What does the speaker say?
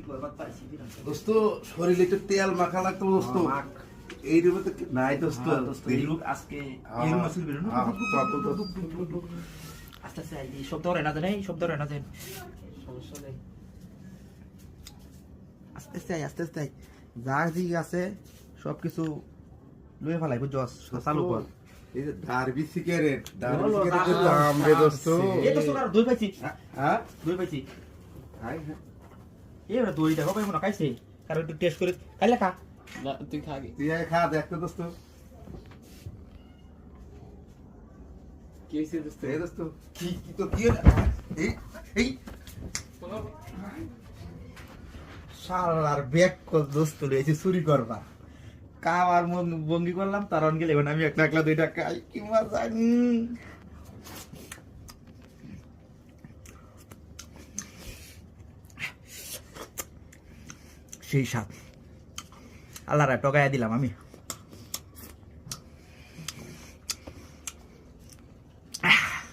দোস্ত শরীরে একটু তেল মাখা লাগতো দোস্ত এই রুমে তো নাই দোস্ত এই রূপ আজকে এই রূপ আসলে বেরোনো আস্তে আস্তে এই শব্দ রে না জানে এই শব্দ রে না জানে সমস্যা নেই আস্তে আস্তে যা জি আছে সবকিছু লয়ে ফেলাই বুঝছস চালু কর এই যে ডারবি সিগারেট দাম রে দোস্ত এই তো সোনার দই পাইছি হ্যাঁ দই পাইছি হাই এই ওরা দই দেখো পাইবো না খাইছে কারণ একটু টেস্ট করে খাইলে খা না তুই খা আগে। তুই আগে খা দেখ তো দোস্ত কি হয়েছে দোস্ত? এই দোস্ত কি কি তো কি এই এই শালার ব্যাগ কর দোস্ত লইছি চুরি করবা কাবার ভঙ্গি করলাম তার অন গেলে আমি একলা একলা দুইটা খাই কি মজা সেই স্বাদ আল্লাহর টকায়া দিলাম আমি